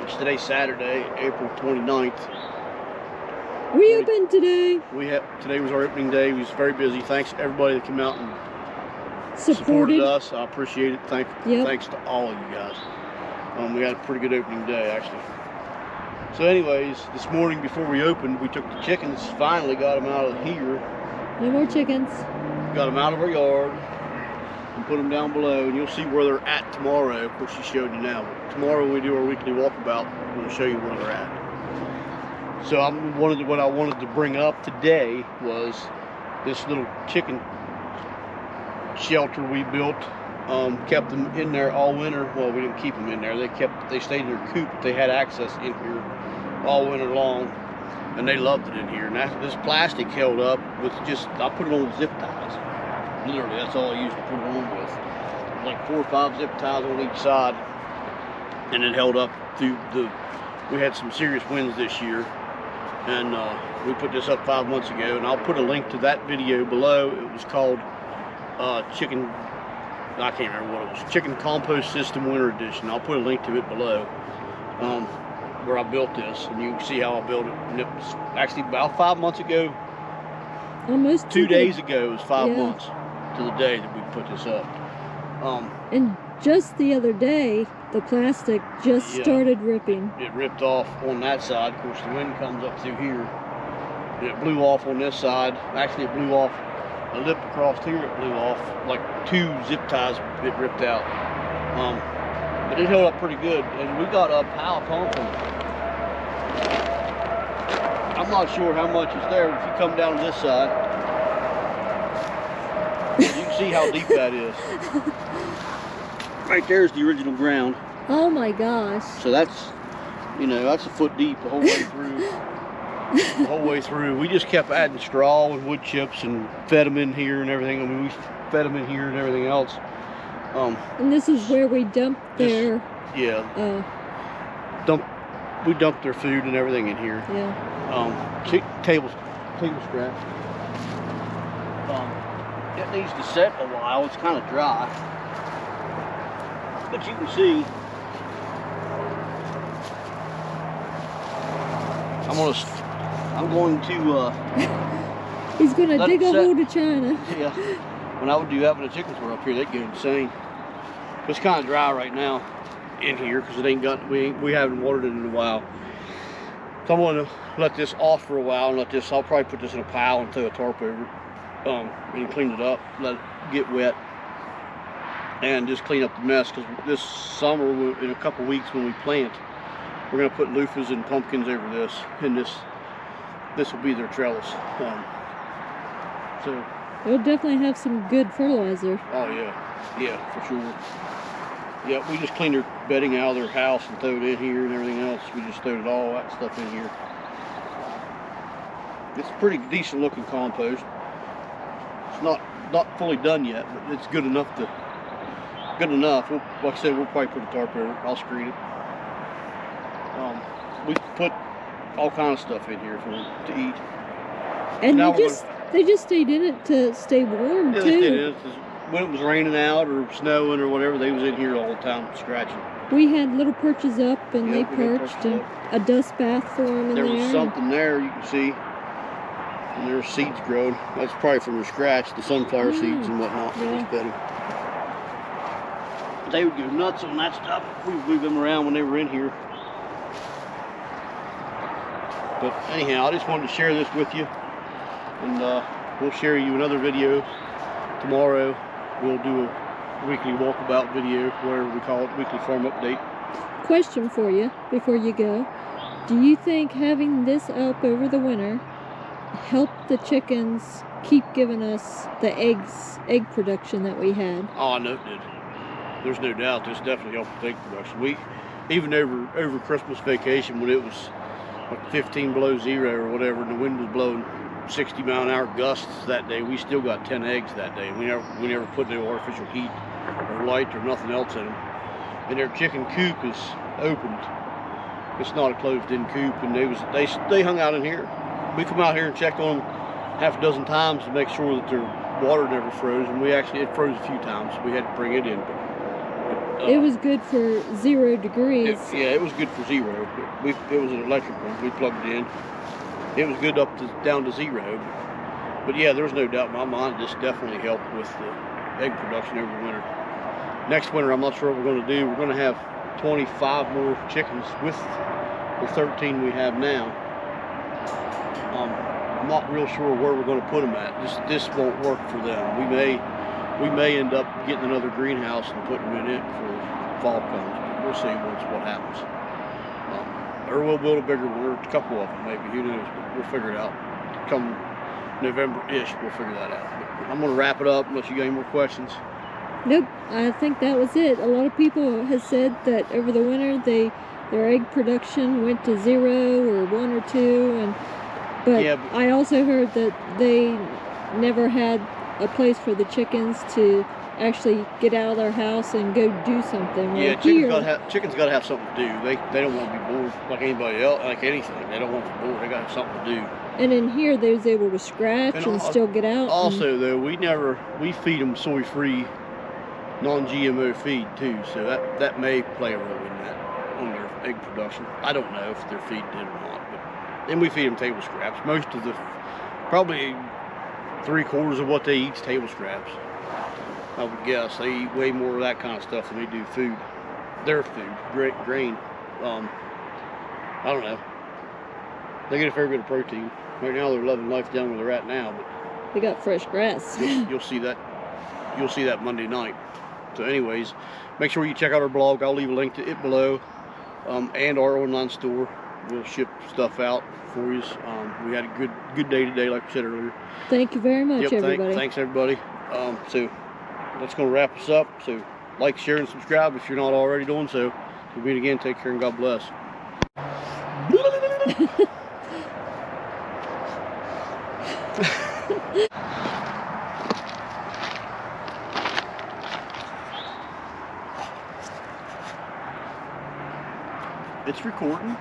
It's today Saturday, April 29th. We opened today. Today was our opening day. We was very busy. Thanks to everybody that came out and supported us. I appreciate it. Thanks to all of you guys. We had a pretty good opening day, actually. So anyways, this morning before we opened, we took the chickens, finally got them out of here. No more chickens. Got them out of our yard and put them down below, and you'll see where they're at tomorrow. Of course, she showed you now. But tomorrow when we do our weekly walkabout, I'm going to show you where they're at. So what I wanted to bring up today was this little chicken shelter we built. Kept them in there all winter. Well, we didn't keep them in there. They stayed in their coop. They had access in here all winter long, and they loved it in here. And this plastic held up with I put it on zip ties. Literally, that's all I used to put it on with. Like 4 or 5 zip ties on each side, and it held up through we had some serious winds this year, and we put this up 5 months ago, and I'll put a link to that video below. It was called Chicken, I can't remember what it was, Chicken Compost System Winter Edition. I'll put a link to it below, where I built this, and you can see how I built it. And it was actually about 5 months ago. Almost 2 days ago, it was 5 months to the day that we put this up. And just the other day, the plastic just started ripping. It ripped off on that side. Of course, the wind comes up through here. And it blew off on this side. Actually, it blew off a lip across here. It blew off like 2 zip ties. It ripped out. But it held up pretty good. And we got a pile of pumpkin. I'm not sure how much is there. If you come down this side, you can see how deep that is. Right there's the original ground. Oh my gosh. So that's, that's a foot deep the whole way through. The whole way through. We just kept adding straw and wood chips and fed them in here and everything. I mean, we fed them in here and everything else. And this is where we dumped their... We dumped their food and everything in here. Yeah. Table scraps. It needs to set a while. It's kind of dry. But you can see, I'm going to he's going to dig a hole to China. Yeah. When I would do that when the chickens were up here, they'd get insane. It's kind of dry right now in here because it ain't got, we haven't watered it in a while. So I'm going to let this off for a while and I'll probably put this in a pile and throw a tarp over it. And clean it up, let it get wet, and just clean up the mess, because this summer, in a couple weeks when we plant, we're going to put loofahs and pumpkins over this, and this will be their trellis. So it'll definitely have some good fertilizer. Oh yeah, for sure. Yeah, we just cleaned their bedding out of their house and threw it in here and everything else. We just threw all that stuff in here. It's pretty decent looking compost. It's not fully done yet, but it's good enough. Like I said, we'll probably put a tarp over it. I'll screen it. We put all kinds of stuff in here for them to eat. And they just stayed in it to stay warm too. They did. When it was raining out or snowing or whatever, they was in here all the time scratching. We had little perches up, and they perched, and a dust bath for them in there. There was something there you can see. And there's seeds growing. That's probably from the scratch, the sunflower seeds and whatnot. They would go nuts on that stuff. We would move them around when they were in here. But anyhow, I just wanted to share this with you. And we'll share you another video tomorrow. We'll do a weekly walkabout video, whatever we call it, weekly farm update. Question for you before you go. Do you think having this up over the winter help the chickens keep giving us the egg production that we had? Oh, I know it did. There's no doubt this definitely helped with egg production. Even over Christmas vacation, when it was like 15 below zero or whatever, and the wind was blowing 60-mile-an-hour gusts that day, we still got 10 eggs that day. We never put no artificial heat or light or nothing else in them. And their chicken coop is opened. It's not a closed-in coop, and they hung out in here. We come out here and checked on them half a dozen times to make sure that their water never froze, and it froze a few times. We had to bring it in, but It was good for 0 degrees. It was good for 0. It was an electric one. We plugged it in. It was good down to 0. But yeah, there's no doubt in my mind this definitely helped with the egg production over the winter. Next winter, I'm not sure what we're going to do. We're going to have 25 more chickens with the 13 we have now. I'm not real sure where we're going to put them at. This won't work for them. We may end up getting another greenhouse and putting them in it for fall comes. We'll see what happens. Or we'll build a bigger one, or a couple of them maybe. Who knows? We'll figure it out. Come November-ish, we'll figure that out. But I'm going to wrap it up unless you got any more questions. Nope, I think that was it. A lot of people have said that over the winter their egg production went to 0 or 1 or 2, but I also heard that they never had a place for the chickens to actually get out of their house and go do something. Yeah, chickens got to have something to do. They don't want to be bored like anybody else, like anything. They don't want to be bored. They got to have something to do. And in here, they was able to scratch and still get out. Also, though, we feed them soy-free, non-GMO feed too, so that may play a role in that on their egg production. I don't know if their feed did or not, but then we feed them table scraps. Most of probably 3/4 of what they eat is table scraps. I would guess they eat way more of that kind of stuff than they do food. Their food, grain. I don't know. They get a fair bit of protein. Right now they're loving life down where they're at now, but they got fresh grass. You'll see that Monday night. So anyways, make sure you check out our blog. I'll leave a link to it below, and our online store. We'll ship stuff out for you. We had a good day today, like I said earlier. Thank you very much, everybody. Thanks everybody. So that's going to wrap us up. So like, share, and subscribe if you're not already doing so. We'll meet again. Take care and God bless. It's recording.